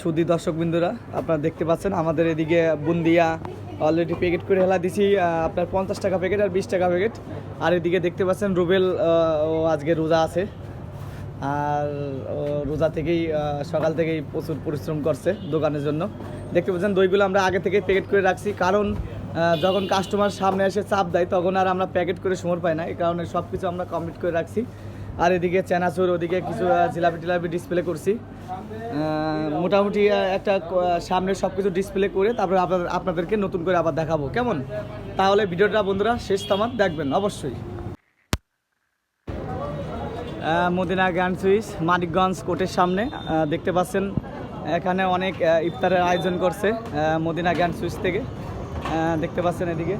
সুধী দর্শকবৃন্দরা, আপনারা দেখতে পাচ্ছেন আমাদের এদিকে বুন্দিয়া অলরেডি প্যাকেট করে হেলা দিছি। আপনার 50 টাকা প্যাকেট আর 20 টাকা প্যাকেট। আর এদিকে দেখতে পাচ্ছেন রুবেল ও আজকে রোজা আছে, আর রোজা থেকেই সকাল থেকেই প্রচুর পরিশ্রম করছে দোকানের জন্য। দেখতে পাচ্ছেন দইগুলো আমরা আগে থেকেই প্যাকেট করে রাখছি, কারণ যখন কাস্টমার সামনে এসে চাপ দেয় তখন আর আমরা প্যাকেট করে সময় পাই না, এই কারণে সব কিছু আমরা কমপ্লিট করে রাখছি। আর এদিকে চানাচুর, ওদিকে কিছু জিলাপি টিলাপি ডিসপ্লে করছি। মোটামুটি একটা সামনে সব কিছু ডিসপ্লে করে তারপরে আপনাদেরকে নতুন করে আবার দেখাবো, কেমন? তাহলে ভিডিওটা বন্ধুরা শেষ তামার দেখবেন অবশ্যই। মদিনা গ্র্যান্ড সুইস মানিকগঞ্জ কোর্টের সামনে দেখতে পাচ্ছেন, এখানে অনেক ইফতারের আয়োজন করছে মদিনা গ্র্যান্ড সুইস থেকে। দেখতে পাচ্ছেন এদিকে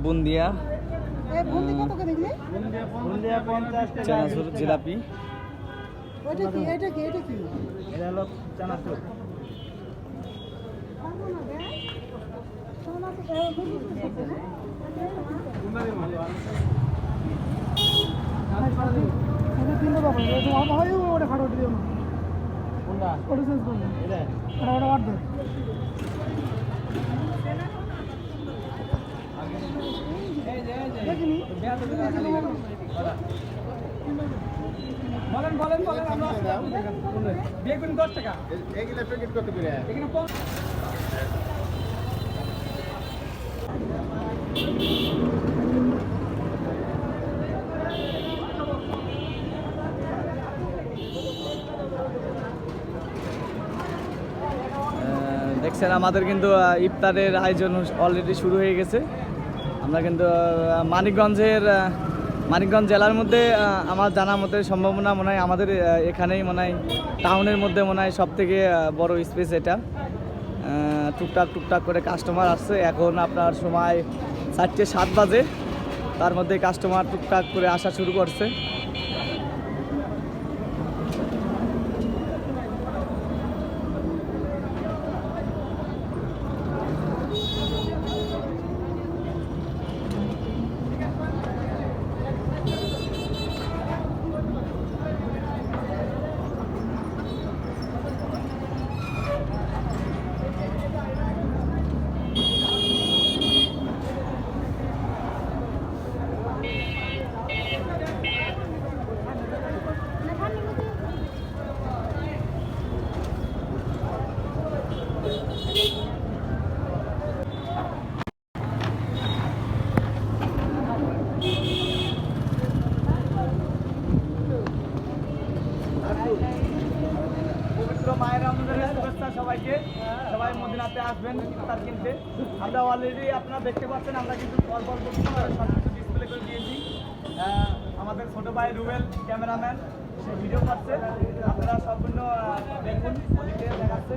বুন্দিয়া, চানাচুর, জিলাপি। চানাচুর বলেন বেগুন 10 টাকা এগুলা প্যাকেট কত করে? এখানে দেখছেন আমাদের কিন্তু ইফতারের আয়োজন অলরেডি শুরু হয়ে গেছে। আমরা কিন্তু মানিকগঞ্জ জেলার মধ্যে আমার জানা মতে সম্ভাবনা মনে হয় আমাদের এখানেই মনে হয় টাউনের মধ্যে মনে হয় সবথেকে বড় স্পেস এটা। টুকটাক করে কাস্টমার আসছে। এখন আপনার সময় 4:07 বাজে, তার মধ্যে কাস্টমার টুকটাক করে আসা শুরু করছে। সবাইকে, সবাই মদিনাতে আসবেন ইফতার কিনতে। আমরা অলরেডি আপনারা দেখতে পাচ্ছেন, আমরা কিন্তু পরপর সব কিছু ডিসপ্লে করে দিয়েছি। আমাদের ছোট ভাই রুবেল ক্যামেরাম্যান, সে ভিডিও করছে, আপনারা সম্পূর্ণ দেখুন, ওদিকে দেখাচ্ছে।